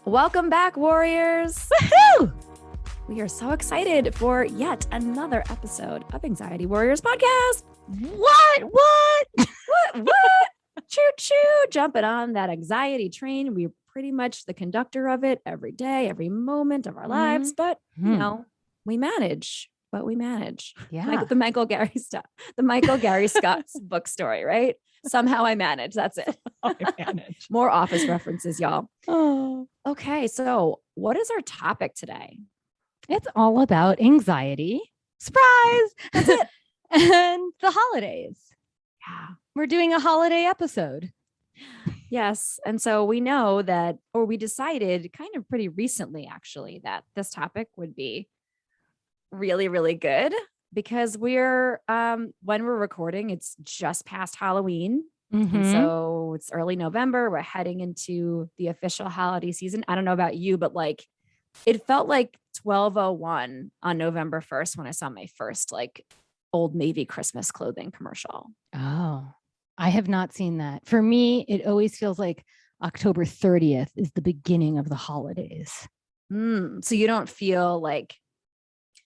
Welcome back, warriors. Woohoo! We are so excited for yet another episode of Anxiety Warriors Podcast. What? What? Choo choo. Jumping on that anxiety train. We're pretty much the conductor of it every day, every moment of our lives. But, you know, we manage. Yeah. Like the Michael Gary Scott's book story, right? Somehow I manage. That's it. I manage. More Office references, y'all. Oh. Okay. So what is our topic today? It's all about anxiety. Surprise! That's it. And the holidays. Yeah. We're doing a holiday episode. Yes. And so we know that, or we decided kind of pretty recently, actually, that this topic would be really, really good because we're, when we're recording, it's just past Halloween. And so it's early November. We're heading into the official holiday season. I don't know about you, but like, it felt like 12:01 on November 1st when I saw my first like Old Navy Christmas clothing commercial. Oh, I have not seen that. For me, it always feels like October 30th is the beginning of the holidays. So you don't feel like,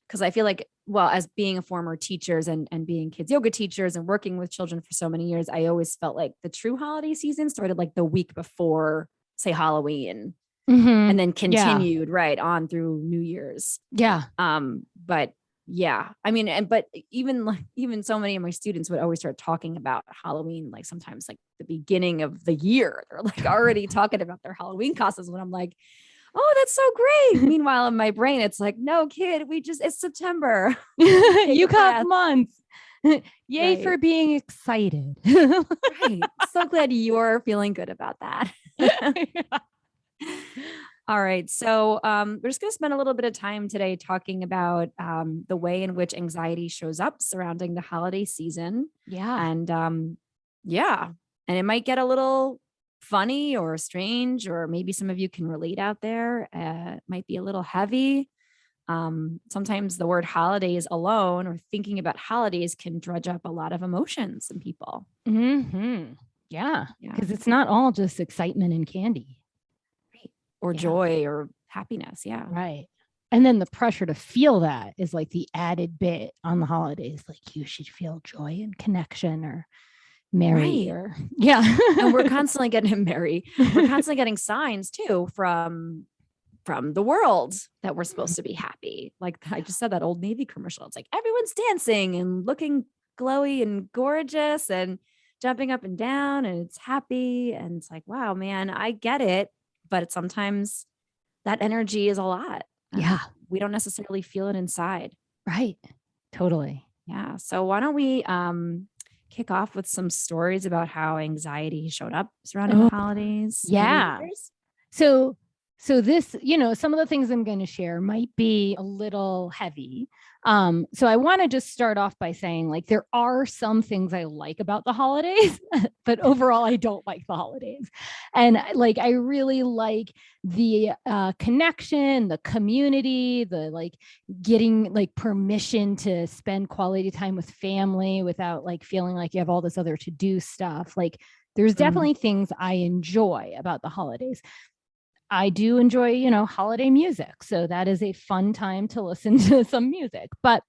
because I feel like, well, as being a former teachers and being kids yoga teachers and working with children for so many years, I always felt like the true holiday season started like the week before, say, Halloween. And then continued right on through New Year's. Yeah. But yeah, I mean, but even so many of my students would always start talking about Halloween, like sometimes like the beginning of the year. They're like already talking about their Halloween costumes when I'm like, oh, that's so great. Meanwhile, in my brain, it's like, no, kid, it's September. You got months. Yay for being excited. Right. So glad you're feeling good about that. All right. So we're just going to spend a little bit of time today talking about the way in which anxiety shows up surrounding the holiday season. Yeah. And and it might get a little funny or strange, or maybe some of you can relate out there. It might be a little heavy. Sometimes the word holidays alone or thinking about holidays can dredge up a lot of emotions in people. Yeah. Because it's not all just excitement and candy. Or joy or happiness. Yeah. Right. And then the pressure to feel that is like the added bit on the holidays. Like you should feel joy and connection or merry or And we're constantly getting merry. We're constantly getting signs too from the world that we're supposed to be happy. Like I just said, that Old Navy commercial. It's like everyone's dancing and looking glowy and gorgeous and jumping up and down and it's happy. And it's like, wow, man, I get it. But sometimes that energy is a lot. Yeah. We don't necessarily feel it inside. Right. Totally. Yeah. So why don't we kick off with some stories about how anxiety showed up surrounding the holidays? Yeah. So this, some of the things I'm going to share might be a little heavy. So I want to just start off by saying like, there are some things I like about the holidays, but overall I don't like the holidays. And like, I really like the connection, the community, the like getting like permission to spend quality time with family without like feeling like you have all this other to-do stuff. Like there's definitely things I enjoy about the holidays. I do enjoy, holiday music. So that is a fun time to listen to some music. But,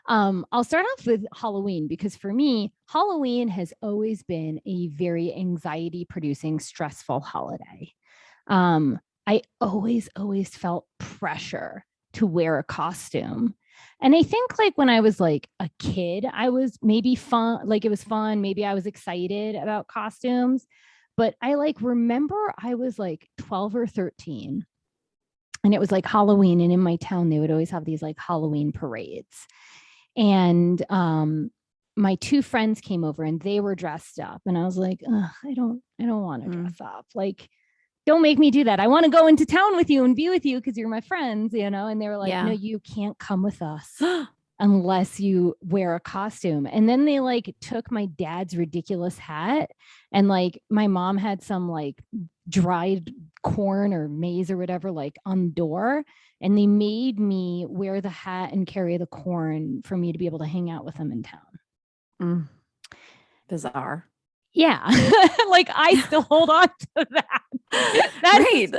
I'll start off with Halloween because for me, Halloween has always been a very anxiety producing, stressful holiday. I always felt pressure to wear a costume. And I think like when I was like a kid, I was maybe fun, like it was fun. Maybe I was excited about costumes. But I like remember I was like 12 or 13 and it was like Halloween. And in my town, they would always have these like Halloween parades. And my two friends came over and they were dressed up. And I was like, I don't want to dress up. Like, don't make me do that. I want to go into town with you and be with you because you're my friends, And they were like, no, you can't come with us. Unless you wear a costume. And then they like took my dad's ridiculous hat and like my mom had some like dried corn or maize or whatever like on the door. And they made me wear the hat and carry the corn for me to be able to hang out with them in town. Bizarre. Yeah. Like I still hold on to that. Right.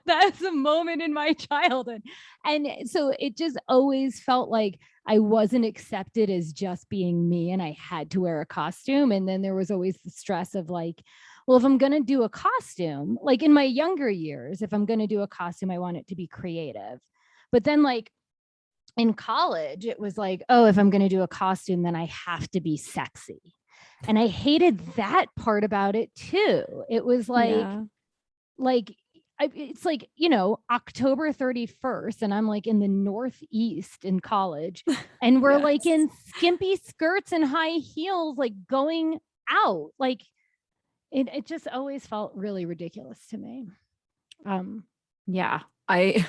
That's a moment in my childhood. And so it just always felt like I wasn't accepted as just being me and I had to wear a costume. And then there was always the stress of like, well, if I'm going to do a costume, like in my younger years, if I'm going to do a costume, I want it to be creative. But then like in college, it was like, oh, if I'm going to do a costume, then I have to be sexy. And I hated that part about it too. It was Yeah. like it's like, October 31st, and I'm like in the Northeast in college, and we're like Yes. in skimpy skirts and high heels, like going out. Like it just always felt really ridiculous to me. Yeah. I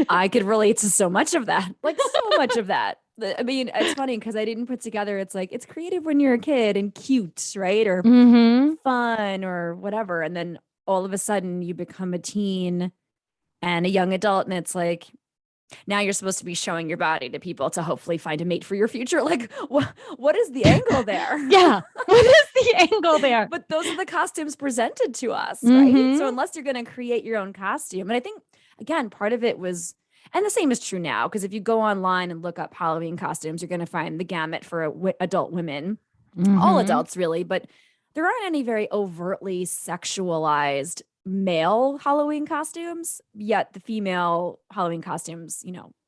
I could relate to so much of that. Like so much of that. I mean, it's funny because I didn't put together it's like it's creative when you're a kid and cute, right? Or Mm-hmm. fun or whatever. And then all of a sudden you become a teen and a young adult and it's like now you're supposed to be showing your body to people to hopefully find a mate for your future. Like what is the angle there? Yeah. What is the angle there? But those are the costumes presented to us, right? So Mm-hmm. unless you're going to create your own costume, and I think again, part of it was, and the same is true now, because if you go online and look up Halloween costumes, you're going to find the gamut for adult women, all Mm-hmm. adults really, but there aren't any very overtly sexualized male Halloween costumes. Yet the female Halloween costumes,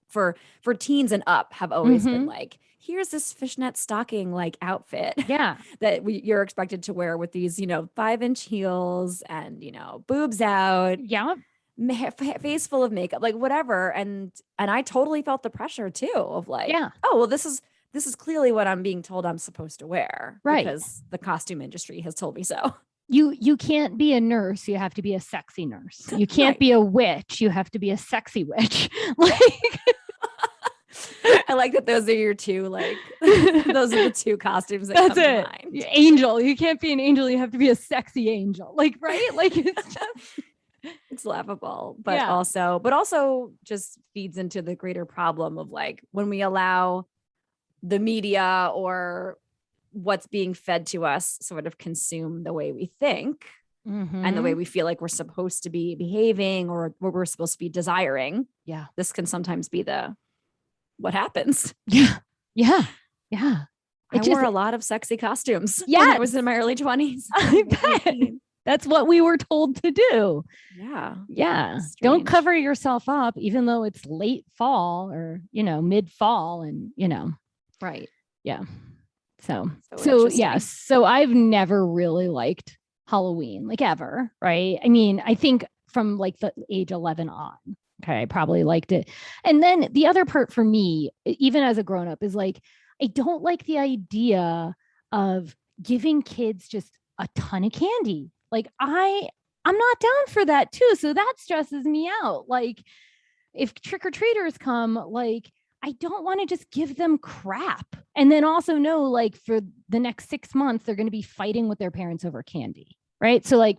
for teens and up have always been Mm-hmm. like, here's this fishnet stocking like outfit Yeah. that you're expected to wear with these, 5-inch heels and, boobs out, Yeah. face full of makeup, like whatever. And I totally felt the pressure too of like, Yeah. oh, well, this is clearly what I'm being told I'm supposed to wear Right. because the costume industry has told me so. You can't be a nurse, you have to be a sexy nurse. You can't Right. be a witch, you have to be a sexy witch. Like I like that those are your two, like, those are the two costumes that that's come to it. mind. Angel, you can't be an angel, you have to be a sexy angel. Like, right? Like it's just It's laughable, yeah. but also just feeds into the greater problem of like when we allow the media or what's being fed to us sort of consume the way we think and the way Mm-hmm. we feel like we're supposed to be behaving or what we're supposed to be desiring. Yeah. This can sometimes be the what happens. Yeah. Yeah. Yeah. It I just wore a lot of sexy costumes when I yes, was in my early 20s, I late bet. teens. That's what we were told to do. Yeah. Yeah. Don't Strange. cover yourself up, even though it's late fall or, mid fall. And, Right. yeah. So, So so yes. interesting. So I've never really liked Halloween, like ever. Right. I mean, I think from like the age 11 on, okay, I probably liked it. And then the other part for me, even as a grown up, is like, I don't like the idea of giving kids just a ton of candy. Like I'm not down for that too. So that stresses me out. Like if trick-or-treaters come, like I don't want to just give them crap. And then also know like for the next 6 months, they're going to be fighting with their parents over candy. Right. So like,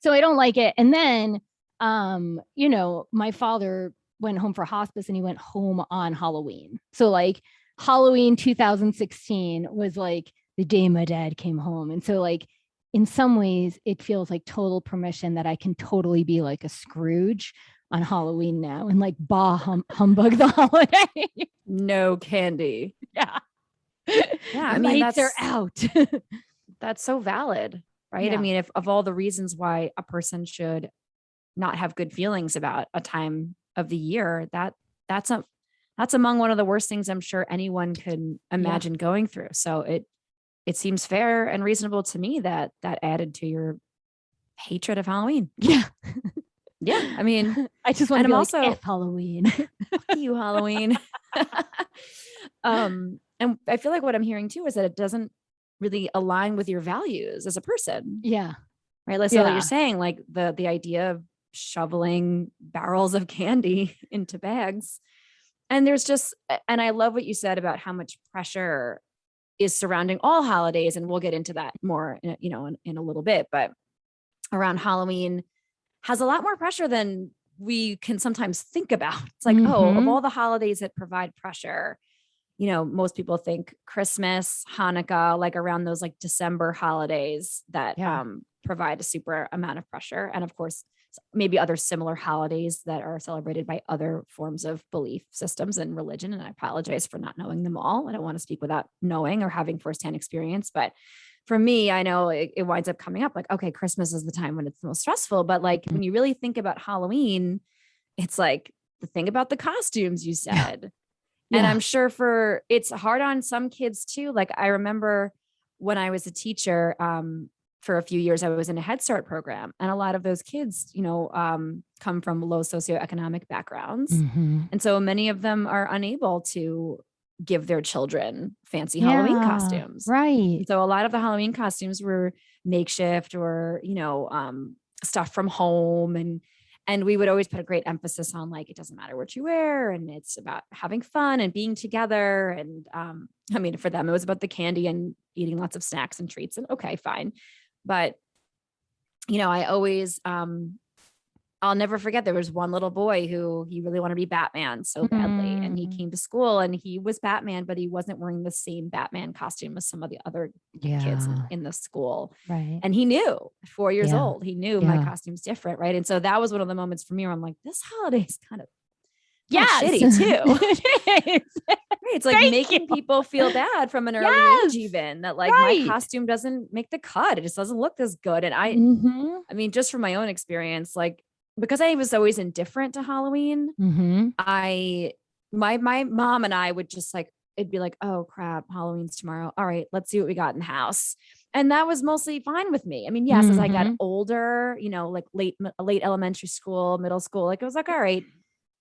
so I don't like it. And then, my father went home for hospice and he went home on Halloween. So like Halloween 2016 was like the day my dad came home. And so like in some ways it feels like total permission that I can totally be like a Scrooge on Halloween now and like humbug the holiday. No candy. Yeah. Yeah. The I mean, lights are out. that's so valid, right? I Yeah. mean, if of all the reasons why a person should not have good feelings about a time of the year, that's among one of the worst things I'm sure anyone could Yeah. imagine going through. So it seems fair and reasonable to me that added to your hatred of Halloween. Yeah. Yeah, I mean, I just want and to be I'm like also F Halloween. fuck you, Halloween. And I feel like what I'm hearing too is that it doesn't really align with your values as a person, Yeah. right? Like, so like you're Yeah. saying, like the idea of shoveling barrels of candy into bags. And there's just, and I love what you said about how much pressure is surrounding all holidays. And we'll get into that more, in a little bit, but around Halloween has a lot more pressure than we can sometimes think about. It's like, oh, of Mm-hmm. all the holidays that provide pressure, most people think Christmas, Hanukkah, like around those like December holidays that Yeah. provide a super amount of pressure. And of course, maybe other similar holidays that are celebrated by other forms of belief systems and religion. And I apologize for not knowing them all. I don't want to speak without knowing or having firsthand experience. But for me, I know it winds up coming up like, okay, Christmas is the time when it's the most stressful. But like when you really think about Halloween, it's like the thing about the costumes you said. And I'm sure it's hard on some kids too. Like I remember when I was a teacher, for a few years, I was in a Head Start program, and a lot of those kids, come from low socioeconomic backgrounds. And so many of them are unable to give their children fancy Halloween costumes. Right. And so a lot of the Halloween costumes were makeshift or, stuff from home. And we would always put a great emphasis on like, it doesn't matter what you wear. And it's about having fun and being together. And I mean, for them, it was about the candy and eating lots of snacks and treats. And okay, fine. But, I always, I'll never forget, there was one little boy who he really wanted to be Batman so badly. And he came to school and he was Batman, but he wasn't wearing the same Batman costume as some of the other kids in the school. Right. And he knew 4 years old, he knew my costume's different. Right. And so that was one of the moments for me where I'm like, this holiday is kind of shitty too. It's like making people feel bad from an early age, even that like my costume doesn't make the cut. It just doesn't look as good. And I mean, just from my own experience, like, because I was always indifferent to Halloween, my mom and I would just like, it'd be like, oh crap, Halloween's tomorrow. All right, let's see what we got in the house. And that was mostly fine with me. I mean, yes, as I got older, like late elementary school, middle school, like it was like, all right,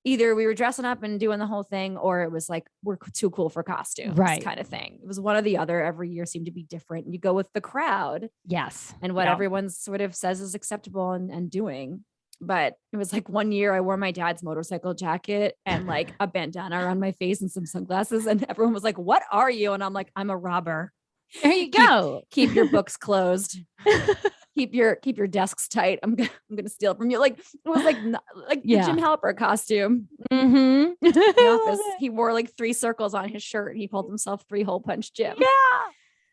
either we were dressing up and doing the whole thing, or it was like, we're too cool for costumes kind of thing. It was one or the other. Every year seemed to be different. You go with the crowd. Yes. And what everyone sort of says is acceptable and doing. But it was like one year I wore my dad's motorcycle jacket and like a bandana around my face and some sunglasses. And everyone was like, what are you? And I'm like, I'm a robber. There you go. Keep your books closed. Keep your desks tight. I'm gonna steal from you. Like it was like the Jim Halpert costume. In the office, he wore like 3 circles on his shirt. And he called himself 3 hole punch Jim. Yeah,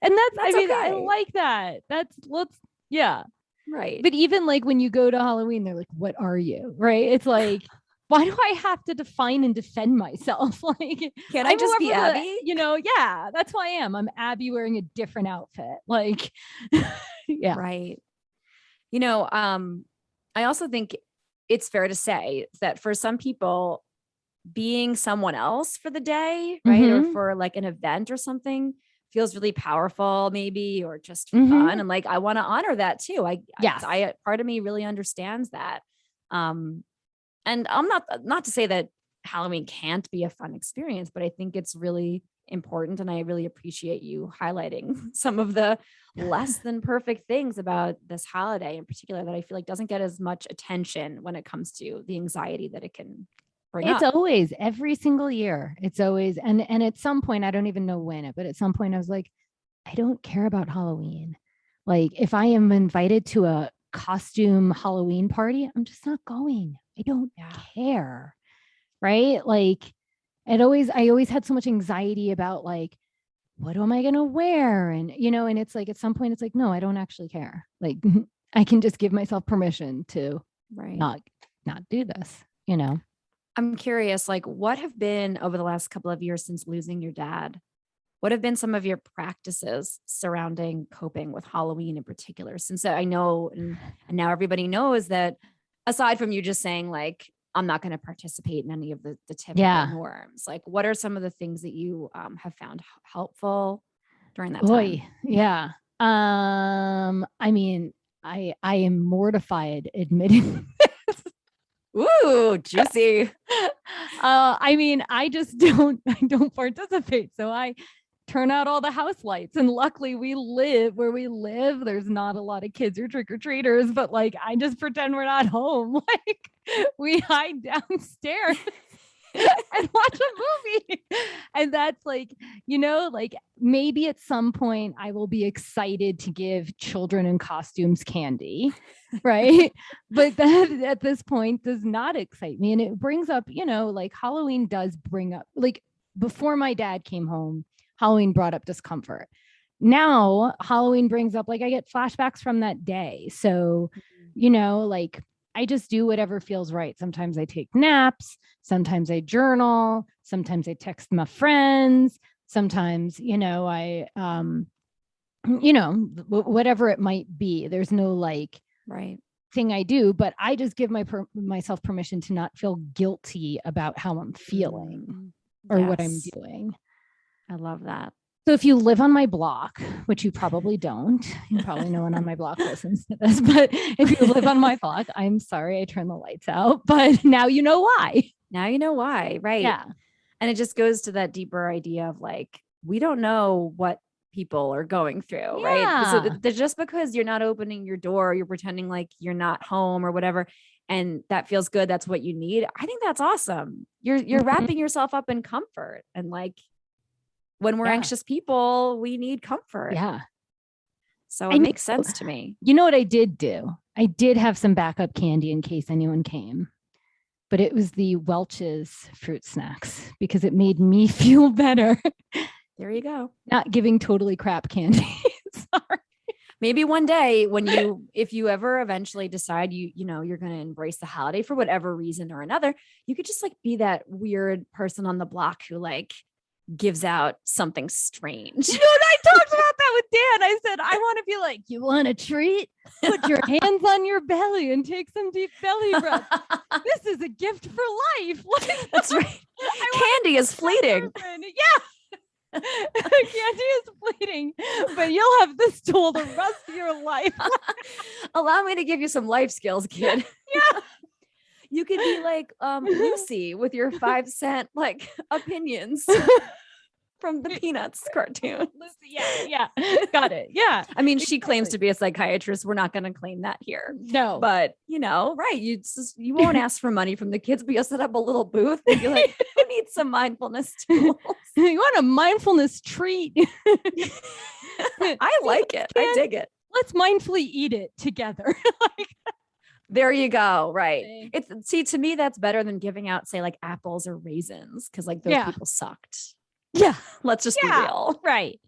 and that's I mean, okay. I like that. Right. But even like when you go to Halloween, they're like, "What are you?" Right? It's like, why do I have to define and defend myself? Like, can I just be Abby? That's who I am. I'm Abby wearing a different outfit. Like, right. I also think it's fair to say that for some people, being someone else for the day, right, or for like an event or something, feels really powerful, maybe, or just fun. And like, I want to honor that too. I part of me really understands that. And I'm not to say that Halloween can't be a fun experience, but I think it's really important. And I really appreciate you highlighting some of the less than perfect things about this holiday in particular that I feel like doesn't get as much attention when it comes to the anxiety that it can bring up. It's always every single year. It's always, and at some point, I don't even know when but at some point I was like, I don't care about Halloween. Like if I am invited to a costume Halloween party, I'm just not going. I don't care. Right. Like I always had so much anxiety about like, what am I going to wear? And, and it's like, at some point it's like, no, I don't actually care. Like I can just give myself permission to not do this, I'm curious, like what have been over the last couple of years since losing your dad? What have been some of your practices surrounding coping with Halloween in particular? Since I know, and now everybody knows that aside from you just saying like, I'm not going to participate in any of the typical norms. Like, what are some of the things that you have found helpful during that time? Yeah. I mean, I am mortified admitting this. Ooh, juicy. I mean, I don't participate. So I turn out all the house lights. And luckily where we live, there's not a lot of kids or trick-or-treaters, but like, I just pretend we're not home. Like we hide downstairs and watch a movie. And that's like, like maybe at some point I will be excited to give children in costumes candy. Right. But that at this point does not excite me. And it brings up, like Halloween does bring up like before my dad came home, Halloween brought up discomfort. Now Halloween brings up, like, I get flashbacks from that day. So, like, I just do whatever feels right. Sometimes I take naps. Sometimes I journal. Sometimes I text my friends. Sometimes, whatever it might be. There's no like Right. thing I do, but I just give myself permission to not feel guilty about how I'm feeling or what I'm doing. I love that. So if you live on my block, which you probably don't, probably no one on my block listens to this, but if you live on my block, I'm sorry I turned the lights out, but now you know why. Now you know why, right? Yeah. And it just goes to that deeper idea of like, we don't know what people are going through, right? So just because you're not opening your door, you're pretending like you're not home or whatever, and that feels good, that's what you need. I think that's awesome. You're wrapping yourself up in comfort, and like, when we're anxious people, we need comfort. Yeah. So it makes sense to me. You know what I did do? I did have some backup candy in case anyone came, but it was the Welch's fruit snacks because it made me feel better. There you go. Not giving totally crap candy. Sorry. Maybe one day if you ever eventually decide you're going to embrace the holiday for whatever reason or another, you could just like be that weird person on the block who like gives out something strange. And I talked about that with Dan. I said, I want to be like, you want a treat? Put your hands on your belly and take some deep belly breaths. This is a gift for life. That's right. Candy is fleeting. Yeah. Candy is fleeting, but you'll have this tool the rest of your life. Allow me to give you some life skills, kid. Yeah. You could be like Lucy with your 5-cent like opinions from the Peanuts cartoon. Lucy, yeah. Got it. Yeah. I mean, she claims to be a psychiatrist. We're not going to claim that here. No. But, right. You won't ask for money from the kids, but you'll set up a little booth and be like, who needs some mindfulness tools? You want a mindfulness treat? I like it. I dig it. Let's mindfully eat it together. There you go. Right. To me, that's better than giving out, say, like apples or raisins, because like those people sucked. Yeah. Let's just be real. Right.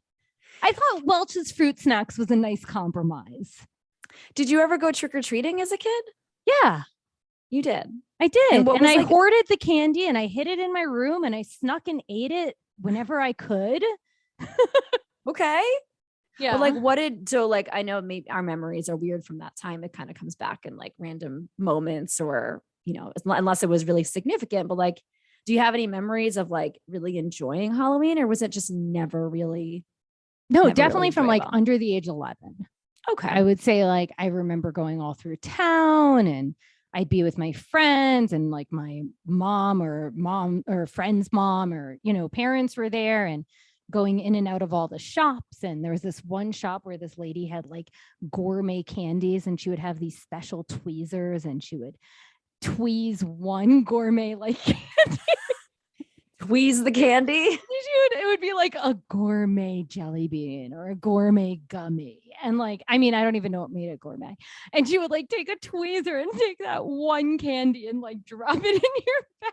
I thought Welch's fruit snacks was a nice compromise. Did you ever go trick-or-treating as a kid? Yeah. You did. I did. And I hoarded the candy and I hid it in my room and I snuck and ate it whenever I could. Okay. Yeah. But I know maybe our memories are weird from that time. It kind of comes back in like random moments or, unless it was really significant, but like, do you have any memories of like really enjoying Halloween, or was it just never really? No, definitely from like under the age of 11. Okay. I would say like, I remember going all through town and I'd be with my friends and like my mom or friend's mom or, parents were there and going in and out of all the shops. And there was this one shop where this lady had like gourmet candies and she would have these special tweezers and she would tweeze one gourmet like candy. Tweeze the candy? It would be like a gourmet jelly bean or a gourmet gummy. And like, I mean, I don't even know what made it gourmet. And she would like take a tweezer and take that one candy and like drop it in your bag.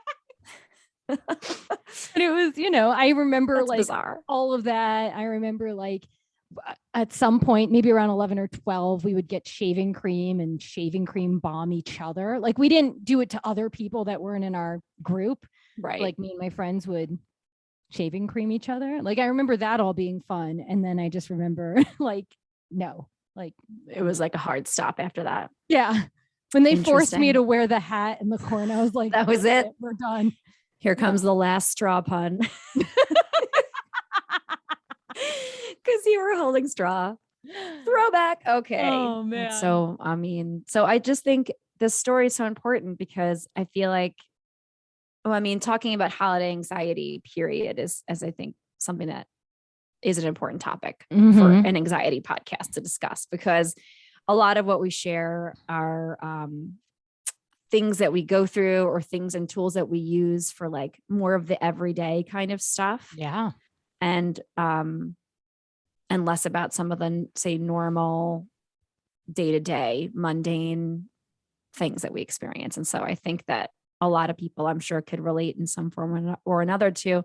And it was, I remember That's like bizarre. All of that. I remember like at some point, maybe around 11 or 12, we would get shaving cream and shaving cream bomb each other. Like we didn't do it to other people that weren't in our group. Right. Like me and my friends would shaving cream each other. Like I remember that all being fun. And then I just remember it was like a hard stop after that. Yeah. When they forced me to wear the hat in the corner, I was like, that was it. We're done. Here comes the last straw pun. Because you were holding straw. Throwback. Okay. Oh man. So I just think this story is so important because I feel like, talking about holiday anxiety period is I think something that is an important topic for an anxiety podcast to discuss, because a lot of what we share are things that we go through or things and tools that we use for like more of the everyday kind of stuff. Yeah. And less about some of the, say, normal day-to-day mundane things that we experience. And so I think that a lot of people, I'm sure, could relate in some form or another to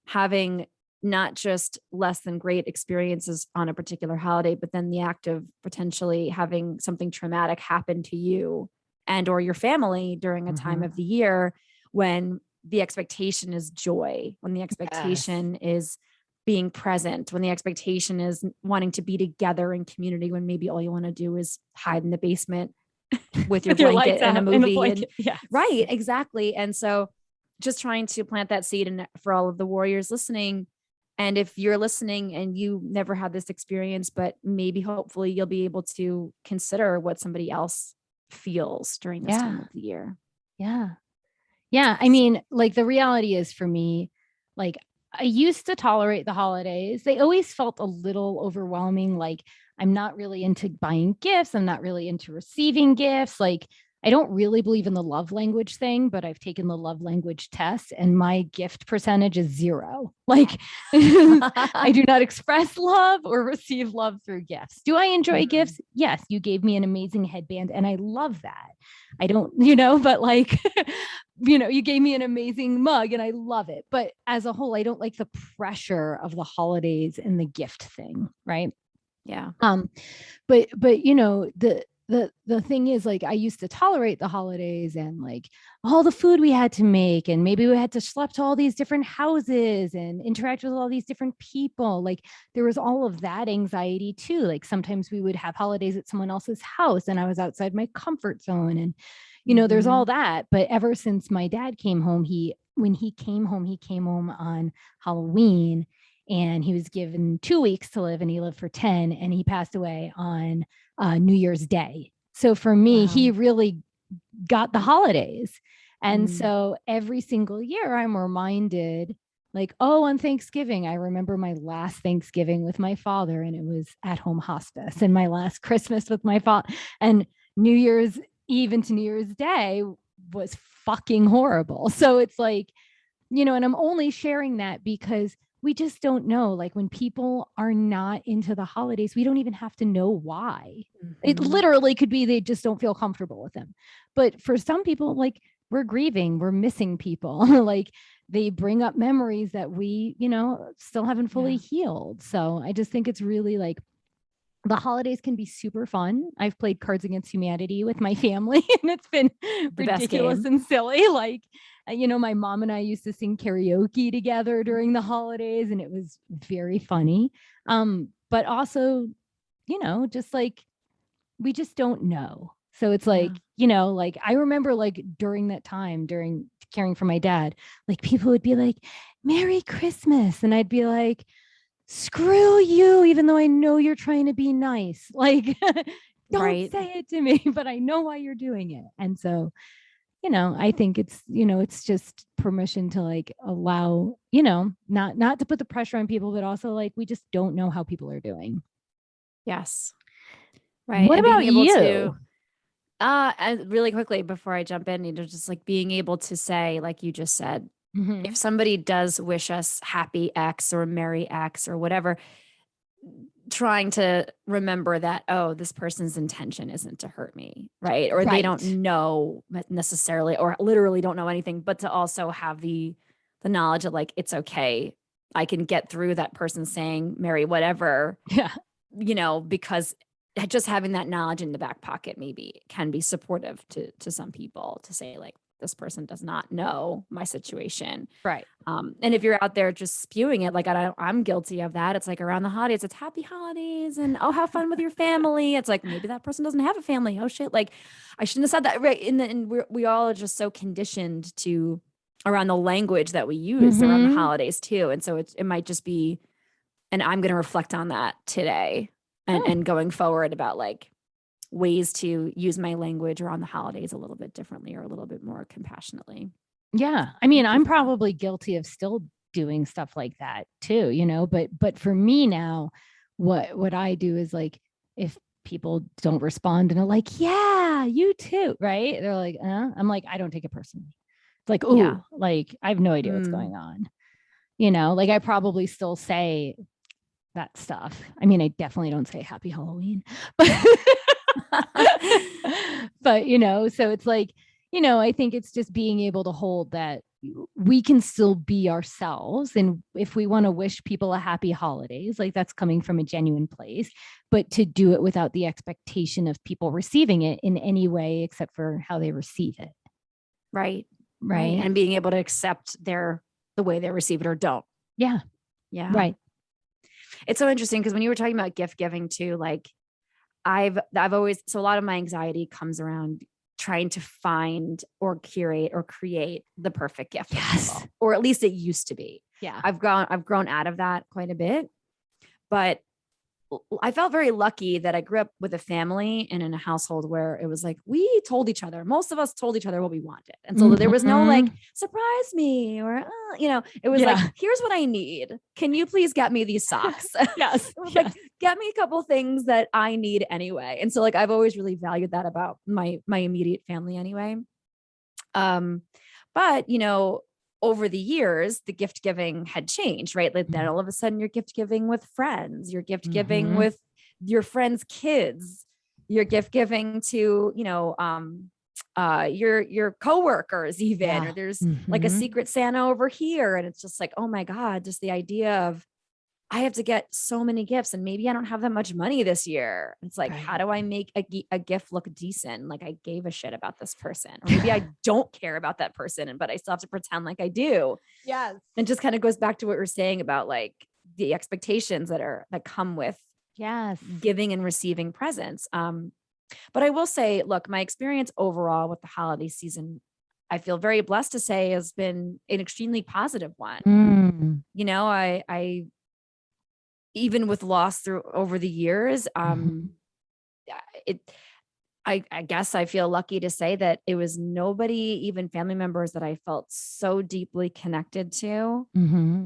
having not just less than great experiences on a particular holiday, but then the act of potentially having something traumatic happen to you and or your family during a time Mhm. of the year when the expectation is joy, when the Yes. expectation is being present, when the expectation is wanting to be together in community, when maybe all you want to do is hide in the basement with your With your blanket lights and a out and a movie. And blanket. Yes. right, exactly. And so just trying to plant that seed and for all of the warriors listening. And if you're listening and you never had this experience, but maybe hopefully you'll be able to consider what somebody else feels during this time Yeah. of the year. Yeah. Yeah. I So, mean, like the reality is for me, like I used to tolerate the holidays. They always felt a little overwhelming. Like I'm not really into buying gifts. I'm not really into receiving gifts. Like I don't really believe in the love language thing, but I've taken the love language test and my gift percentage is 0. Like I do not express love or receive love through gifts. Do I enjoy Mhm. gifts? Yes. You gave me an amazing headband and I love that. I don't, but like, you gave me an amazing mug and I love it. But as a whole, I don't like the pressure of the holidays and the gift thing. Right. Yeah. Um, but the thing is like I used to tolerate the holidays and like all the food we had to make and maybe we had to schlep to all these different houses and interact with all these different people. Like there was all of that anxiety too. Like sometimes we would have holidays at someone else's house and I was outside my comfort zone and there's all Mhm. that. But ever since my dad came home, when he came home on Halloween and he was given 2 weeks to live and he lived for 10 and he passed away on New Year's Day. So for me, he Wow. really got the holidays. And Mm. so every single year I'm reminded like, oh, on Thanksgiving, I remember my last Thanksgiving with my father and it was at home hospice and my last Christmas with my father and New Year's Eve into New Year's Day was fucking horrible. So it's like, and I'm only sharing that because we just don't know. Like when people are not into the holidays, we don't even have to know why. It Mhm. literally could be they just don't feel comfortable with them. But for some people, like we're grieving, we're missing people. Like they bring up memories that we, still haven't fully Yeah. healed. So I just think it's really like the holidays can be super fun. I've played Cards Against Humanity with my family and it's been The best ridiculous game. and silly. Like, my mom and I used to sing karaoke together during the holidays and it was very funny. But also, just like we just don't know. So it's Yeah. like, like I remember like during that time, during caring for my dad, like people would be like, Merry Christmas. And I'd be like, screw you, even though I know you're trying to be nice. Like, don't Right. say it to me, but I know why you're doing it. And so, I think it's just permission to like allow, not to put the pressure on people, but also like we just don't know how people are doing. Yes. Right. What And being about able to you? and really quickly before I jump in, just like being able to say, like you just said, if Mm-hmm. somebody does wish us happy X or merry X or whatever, trying to remember that, oh, this person's intention isn't to hurt me, right? Or they don't Right. know necessarily, or literally don't know anything, but to also have the knowledge of like, it's okay. I can get through that person saying merry whatever, Yeah. because just having that knowledge in the back pocket maybe can be supportive to some people to say like this person does not know my situation. Right. And if you're out there just spewing it, like I'm guilty of that. It's like around the holidays, it's happy holidays and oh, have fun with your family. It's like maybe that person doesn't have a family. Oh shit, like I shouldn't have said that. Right? And we all are just so conditioned to around the language that we use around the Mm-hmm. holidays too. And so it might just be, and I'm going to reflect on that today and Oh, going forward about like ways to use my language around the holidays a little bit differently or a little bit more compassionately. yeah. I mean, Thank you I'm for that. probably guilty of still doing stuff like that too, but for me now, what I do is like if people don't respond and are like, yeah, you too, right? They're like, I'm like, I don't take it personally. It's like, Yeah. ooh, like I have no idea what's Mm. going on. Like I probably still say that stuff. I mean, I definitely don't say happy Halloween, but but so it's like, I think it's just being able to hold that, we can still be ourselves. And if we want to wish people a happy holidays, like that's coming from a genuine place, but to do it without the expectation of people receiving it in any way except for how they receive it. Right. Right. And being able to accept the way they receive it or don't. Yeah. Yeah. Right. It's so interesting because when you were talking about gift giving too, like I've always, so a lot of my anxiety comes around trying to find or curate or create the perfect gift for people, or at least it used to be. Yeah. I've grown out of that quite a bit, but I felt very lucky that I grew up with a family and in a household where it was like, most of us told each other what we wanted. And so there was no like, surprise me or, it was like, here's what I need. Can you please get me these socks? Yes. It was like, get me a couple things that I need anyway. And so like, I've always really valued that about my immediate family anyway. But over the years, the gift giving had changed, right? Like then all of a sudden you're gift giving with friends, you're gift giving with your friends' kids, you're gift giving to, your coworkers even, or there's like a secret Santa over here. And it's just like, oh my God, just the idea of I have to get so many gifts and maybe I don't have that much money this year. It's like, how do I make a gift look decent? Like I gave a shit about this person, or maybe I don't care about that person, but I still have to pretend like I do. Yes. And just kind of goes back to what we're saying about like the expectations that come with giving and receiving presents. But I will say, look, my experience overall with the holiday season, I feel very blessed to say has been an extremely positive one. I even with loss over the years, I guess I feel lucky to say that it was nobody, even family members that I felt so deeply connected to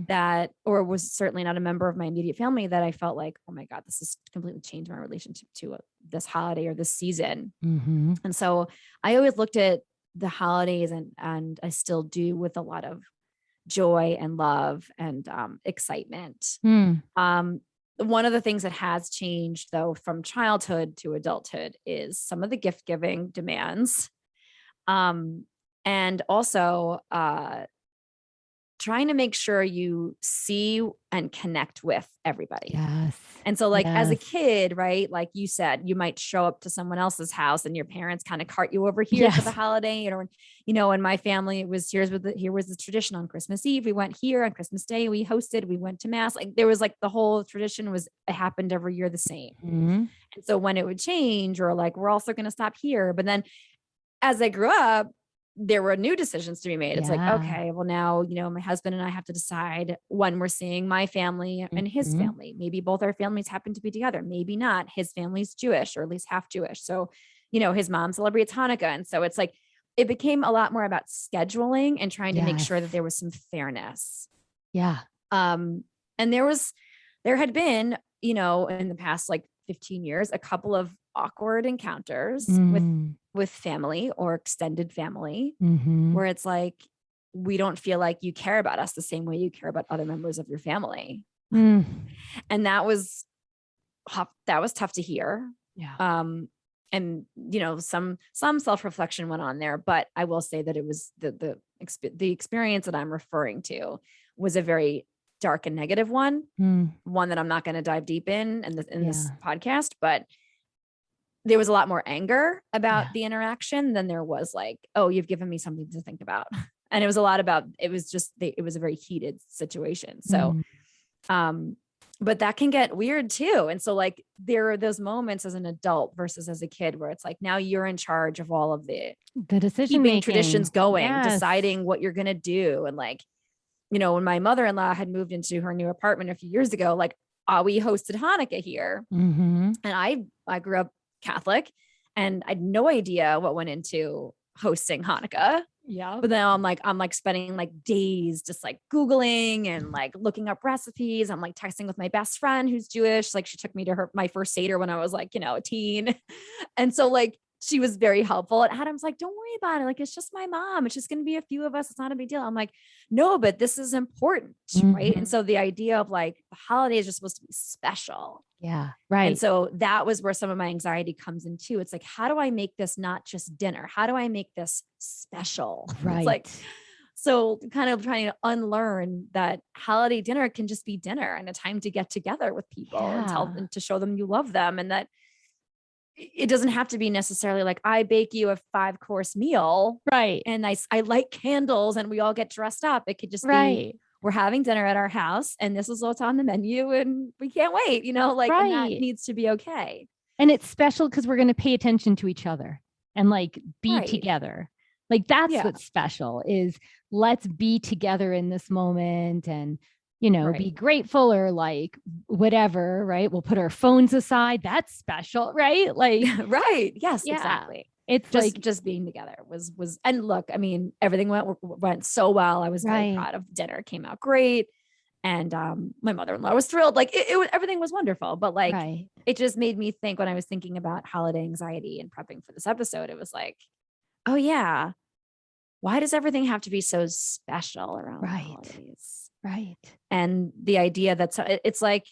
that, or was certainly not a member of my immediate family that I felt like, oh my God, this has completely changed my relationship to this holiday or this season. And so I always looked at the holidays and I still do with a lot of joy and love and excitement. One of the things that has changed though from childhood to adulthood is some of the gift giving demands. And also trying to make sure you see and connect with everybody. Yes. And so like as a kid, right? Like you said, you might show up to someone else's house and your parents kind of cart you over here for the holiday. In my family, it was here was the tradition on Christmas Eve. We went here on Christmas Day. We hosted, we went to mass. Like there was like the whole tradition it happened every year the same. And so when it would change or like, we're also going to stop here. But then as I grew up, there were new decisions to be made. It's like, okay, well now, my husband and I have to decide when we're seeing my family and his family. Maybe both our families happen to be together. Maybe not. His family's Jewish or at least half Jewish. So, his mom celebrates Hanukkah. And so it's like, it became a lot more about scheduling and trying to make sure that there was some fairness. Yeah. And there had been, in the past, like 15 years, a couple of awkward encounters with family or extended family where it's like, we don't feel like you care about us the same way you care about other members of your family. And that was tough to hear. Yeah. And some self-reflection went on there, but I will say that it was the experience that I'm referring to was a very dark and negative one that I'm not going to dive deep in this podcast, but there was a lot more anger about the interaction than there was like, oh, you've given me something to think about. And it was a lot about, it was a very heated situation. So, but that can get weird too. And so like, there are those moments as an adult versus as a kid where it's like, now you're in charge of all of the decision making, traditions going, deciding what you're going to do. And like, when my mother-in-law had moved into her new apartment a few years ago, like we hosted Hanukkah here and I grew up Catholic and I had no idea what went into hosting Hanukkah. Yeah. But then I'm like spending like days just like Googling and like looking up recipes. I'm like texting with my best friend who's Jewish. Like she took me to my first Seder when I was like, a teen. And so like, she was very helpful. And Adam's like, don't worry about it. Like, it's just my mom. It's just going to be a few of us. It's not a big deal. I'm like, no, but this is important. Right. And so the idea of like the holidays are supposed to be special. Yeah. Right. And so that was where some of my anxiety comes in too. It's like, how do I make this not just dinner? How do I make this special? Right. It's like, So kind of trying to unlearn that holiday dinner can just be dinner and a time to get together with people and tell Yeah. and to show them you love them, and that it doesn't have to be necessarily like I bake you a 5-course meal Right. and I light candles and we all get dressed up. It could just be Right. we're having dinner at our house and this is what's on the menu and we can't wait, like, and that Right. needs to be okay. And it's special because we're going to pay attention to each other and like be Right. together. Like that's Yeah. what's special is let's be together in this moment and, Right. be grateful or like whatever, right? We'll put our phones aside. That's special, right? Like, Right. Yes, yeah, exactly. it's Just like, just being together was and look, I mean, everything went so well. I was very right, proud of dinner. It came out great. And my mother-in-law was thrilled. Like it was everything was wonderful. But like right, it just made me think when I was thinking about holiday anxiety and prepping for this episode, it was like, oh yeah, why does everything have to be so special around the right, holidays? right, And the idea that it's like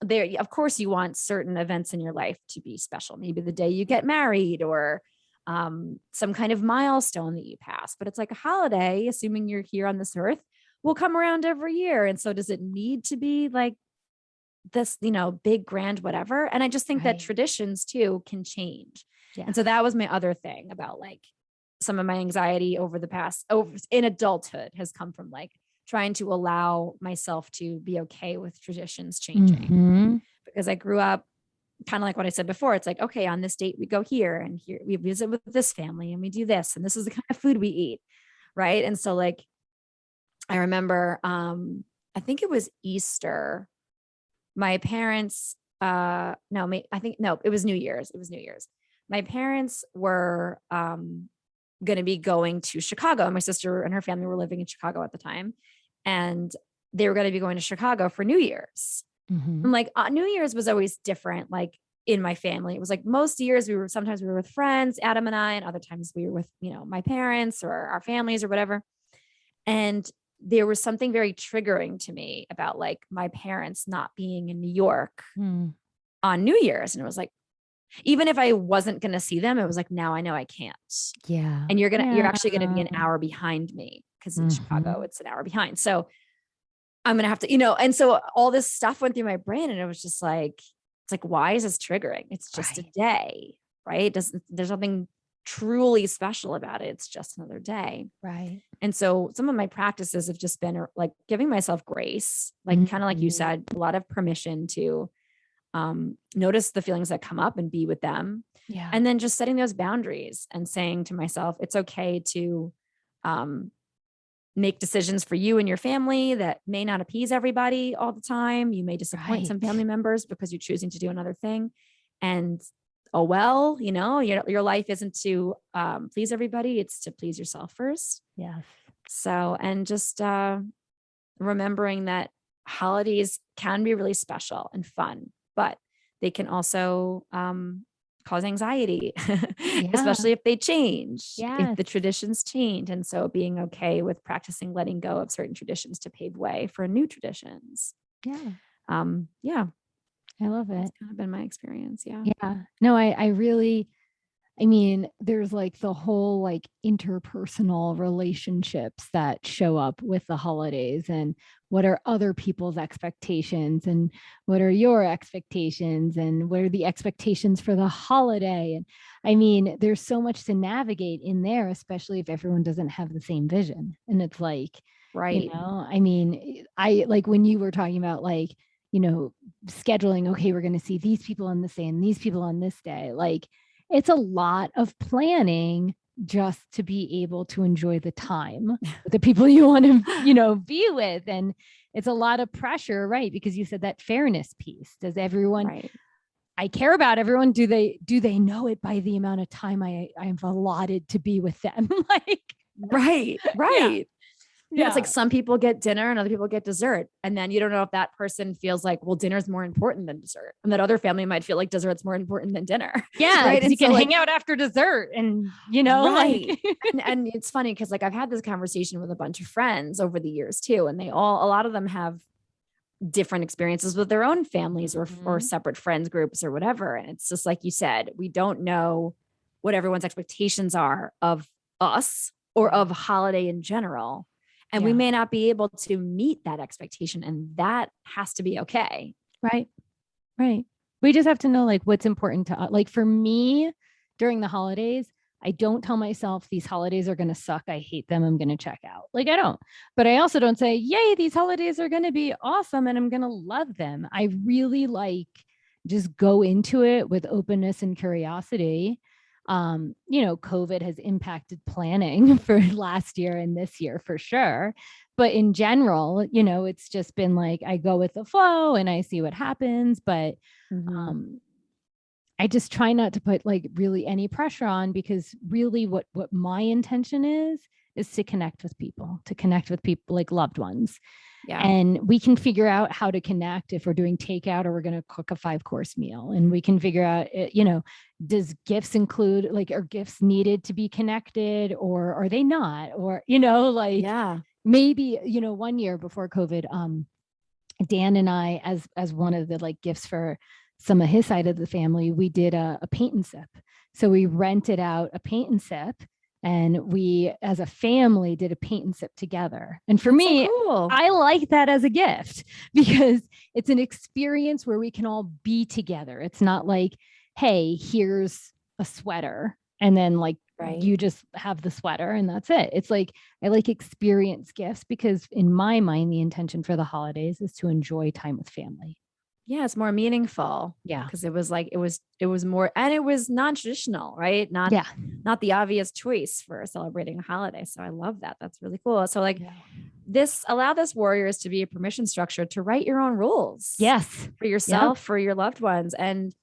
there, of course, you want certain events in your life to be special. Maybe the day you get married or some kind of milestone that you pass. But it's like a holiday, assuming you're here on this earth, will come around every year. And so, does it need to be like this, big, grand, whatever? And I just think that right. traditions too can change. And Yes. so that was my other thing about like some of my anxiety over the past over in adulthood has come from like trying to allow myself to be okay with traditions changing Mm-hmm. because I grew up kind of like what I said before. It's like, okay, on this date, we go here and here we visit with this family and we do this, and this is the kind of food we eat. Right. And so like I remember I think it was Easter. My parents, no, I think no, it was New Year's. It was New Year's. My parents were going to be going to Chicago. My sister and her family were living in Chicago at the time. And they were going to be going to Chicago for New Year's. Mm-hmm. And like New Year's was always different. Like in my family, it was like most years sometimes we were with friends, Adam and I, and other times we were with, my parents or our families or whatever. And there was something very triggering to me about like my parents not being in New York Mm. on New Year's. And it was like, even if I wasn't going to see them, it was like, now I know I can't. Yeah. And you're Yeah. actually going to be an hour behind me because in Chicago, Mm-hmm. it's an hour behind. So I'm going to have to, and so all this stuff went through my brain and it was just like, it's like, why is this triggering? It's just a Right. day, right? There's nothing truly special about it. It's just another day. Right. And so some of my practices have just been like giving myself grace, like kind of like you Mm-hmm. said, a lot of permission to notice the feelings that come up and be with them. Yeah. And then just setting those boundaries and saying to myself, it's okay to make decisions for you and your family that may not appease everybody all the time. You may disappoint some Right. family members because you're choosing to do another thing. And oh, well, your life isn't to please everybody. It's to please yourself first. Yes. So, and just remembering that holidays can be really special and fun, but they can also cause anxiety, Yeah. especially if they change, if Yes. the traditions change. And so being okay with practicing letting go of certain traditions to pave way for new traditions. Yeah. Yeah, I love that's it. kind of been my experience. Yeah. Yeah. No, I really, I mean, there's like the whole like interpersonal relationships that show up with the holidays and what are other people's expectations and what are your expectations and what are the expectations for the holiday. And I mean, there's so much to navigate in there, especially if everyone doesn't have the same vision. And it's like, Right. I mean, I like when you were talking about like, scheduling, okay, we're going to see these people on this day and these people on this day. Like, it's a lot of planning just to be able to enjoy the time with the people you want to, be with. And it's a lot of pressure, right? Because you said that fairness piece. Does everyone, Right. I care about everyone. Do they know it by the amount of time I've allotted to be with them? Like, Right. yeah, Right. Yeah, it's like some people get dinner and other people get dessert. And then you don't know if that person feels like, well, dinner's more important than dessert. And that other family might feel like dessert's more important than dinner. yeah, Right. because And you so can like, hang out after dessert and, right. like, And it's funny because like I've had this conversation with a bunch of friends over the years too. And a lot of them have different experiences with their own families or Mhm. separate friends groups or whatever. And it's just like you said, we don't know what everyone's expectations are of us or of holiday in general. And we may not be able to meet that expectation, and that has to be okay. Right. Right. We just have to know like what's important to us. Like for me during the holidays, I don't tell myself these holidays are going to suck. I hate them. I'm going to check out. Like I don't, but I also don't say, yay, these holidays are going to be awesome and I'm going to love them. I really like just go into it with openness and curiosity. COVID has impacted planning for last year and this year for sure. But in general, it's just been like, I go with the flow and I see what happens. But I just try not to put like really any pressure on, because really what my intention is to connect with people like loved ones. Yeah. And we can figure out how to connect if we're doing takeout or we're going to cook a 5-course meal. And we can figure out, does gifts include like, are gifts needed to be connected or are they not? Or, maybe, one year before COVID, Dan and I, as one of the like gifts for some of his side of the family, we did a paint and sip. So we rented out a paint and sip, and we as a family did a paint and sip together. And for me, so cool. I like that as a gift because it's an experience where we can all be together. It's not like, hey, here's a sweater and then like you just have the sweater and that's it. It's like, I like experience gifts because in my mind, the intention for the holidays is to enjoy time with family. Yeah, it's more meaningful. Yeah. Because it was like, it was more, and it was non-traditional, right? Not the obvious choice for celebrating a holiday. So I love that. That's really cool. So like allow this warriors to be a permission structure to write your own rules. Yes. For yourself, for your loved ones. And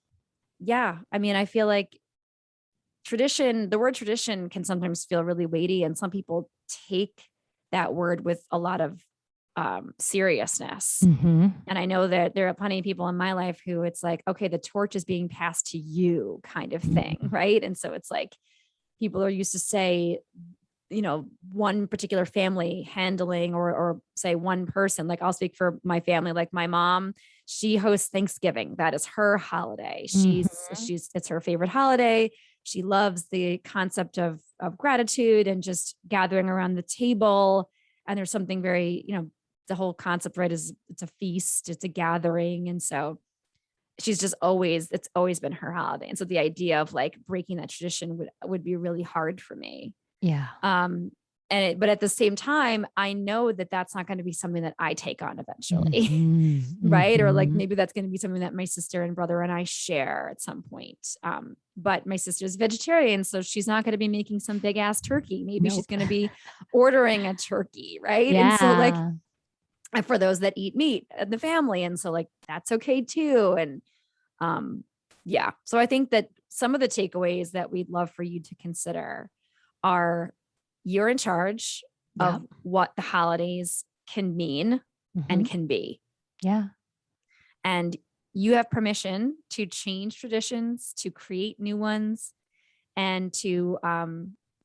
I feel like the word tradition can sometimes feel really weighty, and some people take that word with a lot of seriousness. And I know that there are plenty of people in my life who it's like, okay, the torch is being passed to you kind of thing. Right. And so it's like, people are used to say, one particular family handling or say one person, like I'll speak for my family, like my mom, she hosts Thanksgiving. That is her holiday. It's her favorite holiday. She loves the concept of gratitude and just gathering around the table. And there's something very, the whole concept, right, is it's a feast, it's a gathering. And so it's always been her holiday. And so the idea of like breaking that tradition would be really hard for me. Yeah. But at the same time, I know that that's not going to be something that I take on eventually. Right. Or like, maybe that's going to be something that my sister and brother and I share at some point. But my sister's vegetarian, so she's not going to be making some big ass turkey. Maybe she's going to be ordering a turkey. Right. Yeah. And so like, and for those that eat meat in the family. And so like, that's okay too. And so I think that some of the takeaways that we'd love for you to consider are, you're in charge of what the holidays can mean and can be. Yeah. And you have permission to change traditions, to create new ones, and to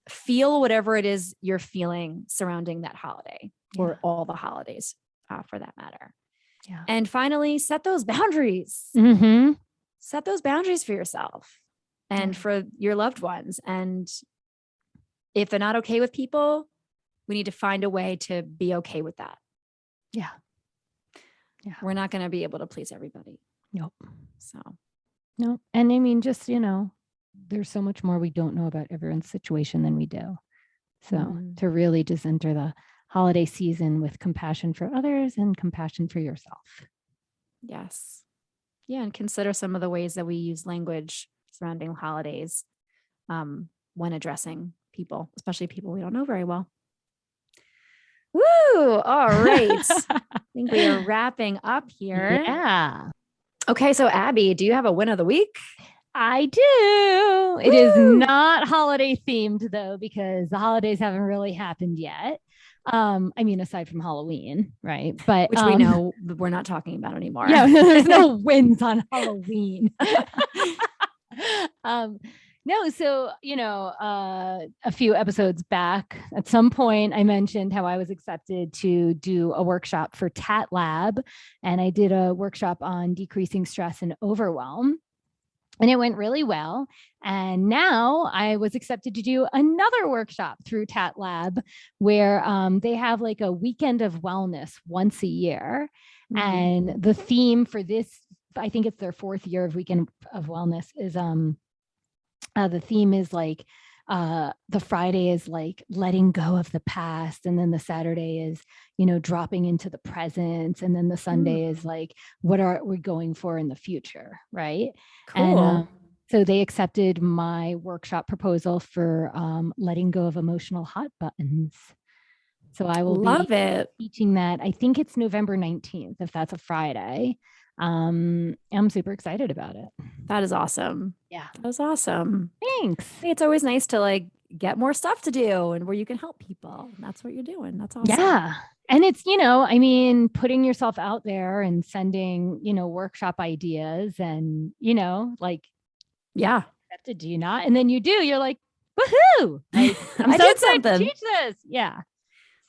feel whatever it is you're feeling surrounding that holiday or all the holidays for that matter. Yeah. And finally, set those boundaries. Set those boundaries for yourself and for your loved ones. And if they're not okay with people, we need to find a way to be okay with that. Yeah. Yeah. We're not going to be able to please everybody. Nope. So. No. And I mean, just, there's so much more we don't know about everyone's situation than we do. So to really just enter the holiday season with compassion for others and compassion for yourself. Yes. Yeah. And consider some of the ways that we use language surrounding holidays when addressing people, especially people we don't know very well. Woo! All right. I think we are wrapping up here. Yeah. Okay. So Abby, do you have a win of the week? I do. It is not holiday themed though, because the holidays haven't really happened yet. Aside from Halloween, right? But which we know we're not talking about anymore. Yeah, there's no wins on Halloween. No, so, a few episodes back, at some point, I mentioned how I was accepted to do a workshop for Tat Lab, and I did a workshop on decreasing stress and overwhelm. And it went really well. And now I was accepted to do another workshop through Tat Lab where they have like a weekend of wellness once a year. And the theme for this, I think it's their 4th year of weekend of wellness, is the theme is like the Friday is like letting go of the past, and then the Saturday is, dropping into the present, and then the Sunday is like, what are we going for in the future, right? Cool. And so they accepted my workshop proposal for letting go of emotional hot buttons. So I will Love it. teaching that. I think it's November 19th, if that's a Friday. I'm super excited about it. That is awesome. Yeah. That was awesome. Thanks. It's always nice to like get more stuff to do and where you can help people. And that's what you're doing. That's awesome. Yeah. And it's, putting yourself out there and sending, workshop ideas and, like, yeah. Do you not? And then you do, you're like, woohoo. I'm I so did excited something. to teach this. Yeah.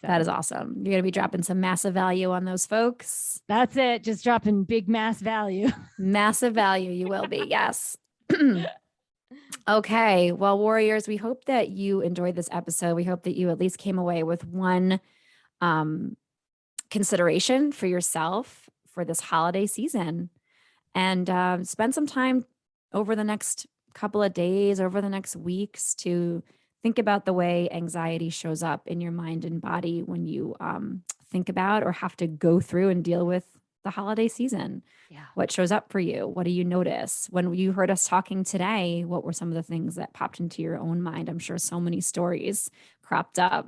So. That is awesome. You're going to be dropping some massive value on those folks. That's it. Just dropping big mass value. Massive value. You will be. Yes. Okay. Well, warriors, we hope that you enjoyed this episode. We hope that you at least came away with one consideration for yourself for this holiday season, and spend some time over the next couple of days, over the next weeks, to think about the way anxiety shows up in your mind and body when you think about or have to go through and deal with the holiday season. Yeah. What shows up for you? What do you notice? When you heard us talking today, what were some of the things that popped into your own mind? I'm sure so many stories cropped up,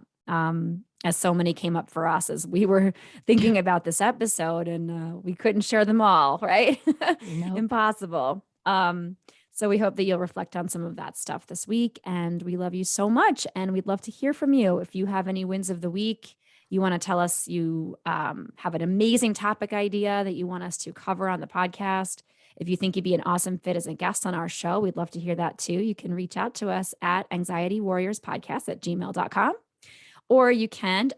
as so many came up for us as we were thinking about this episode, and we couldn't share them all, right? Nope. Impossible. So we hope that you'll reflect on some of that stuff this week, and we love you so much, and we'd love to hear from you. If you have any wins of the week, you want to tell us you have an amazing topic idea that you want us to cover on the podcast. If you think you'd be an awesome fit as a guest on our show, we'd love to hear that too. You can reach out to us at anxietywarriorspodcast@gmail.com. Or you can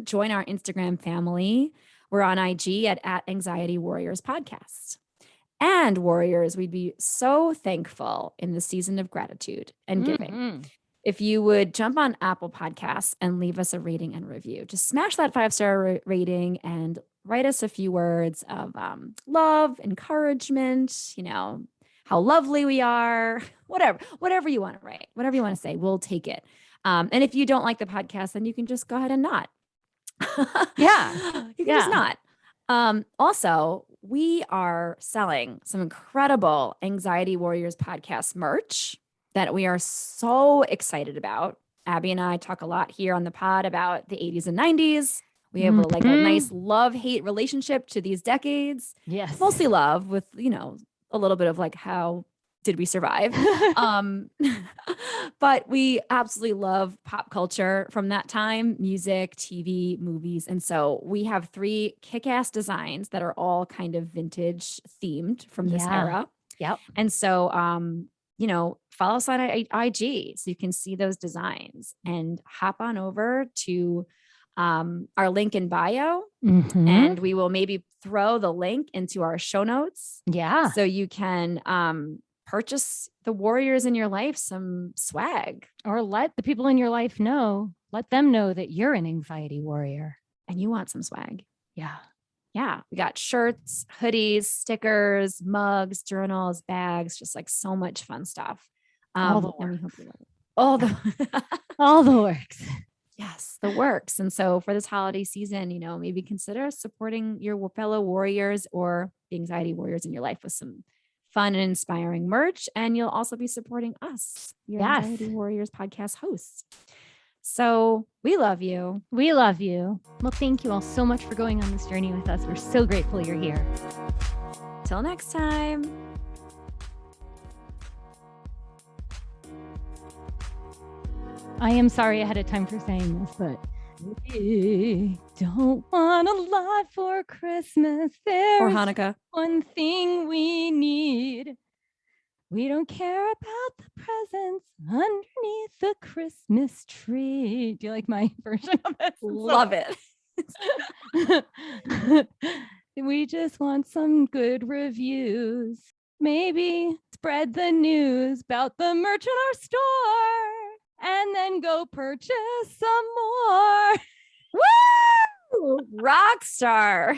join our Instagram family. We're on IG at Anxiety Warriors Podcast. And warriors, we'd be so thankful in the season of gratitude and giving if you would jump on Apple Podcasts and leave us a rating and review. Just smash that 5-star rating and write us a few words of love, encouragement, how lovely we are, whatever you want to write, whatever you want to say, we'll take it. And if you don't like the podcast, then you can just go ahead and not. Yeah. You can just not. Also, we are selling some incredible Anxiety Warriors podcast merch that we are so excited about. Abby and I talk a lot here on the pod about the 80s and 90s. We have like a nice love-hate relationship to these decades. Yes. Mostly love with, a little bit of like, how did we survive? But we absolutely love pop culture from that time, music, TV, movies. And so we have 3 kick-ass designs that are all kind of vintage themed from this era. Yep. And so, follow us on IG so you can see those designs, and hop on over to our link in bio, and we will maybe throw the link into our show notes. Yeah. So you can purchase the warriors in your life some swag, or let the people in your life know, let them know that you're an anxiety warrior and you want some swag. Yeah. Yeah. We got shirts, hoodies, stickers, mugs, journals, bags, just like so much fun stuff. All the and we works. hope you love it. All the works. Yes, the works. And so for this holiday season, maybe consider supporting your fellow warriors or the anxiety warriors in your life with some fun and inspiring merch. And you'll also be supporting us, your Anxiety Warriors podcast hosts. So we love you. We love you. Well, thank you all so much for going on this journey with us. We're so grateful you're here. Till next time. I am sorry ahead of time for saying this, but we don't want a lot for Christmas. Or Hanukkah. One thing we need. We don't care about the presents underneath the Christmas tree. Do you like my version of it? Love it. We just want some good reviews. maybe spread the news about the merch in our store and then go purchase some more. Woo! Rock star.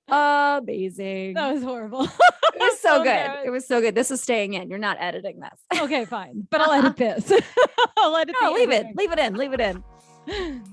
Amazing. That was horrible. It was so good. embarrassed. It was so good. This is staying in. You're not editing this. Okay, fine. But I'll edit this. I'll edit No, the leave it. editing. Leave it in. Leave it in.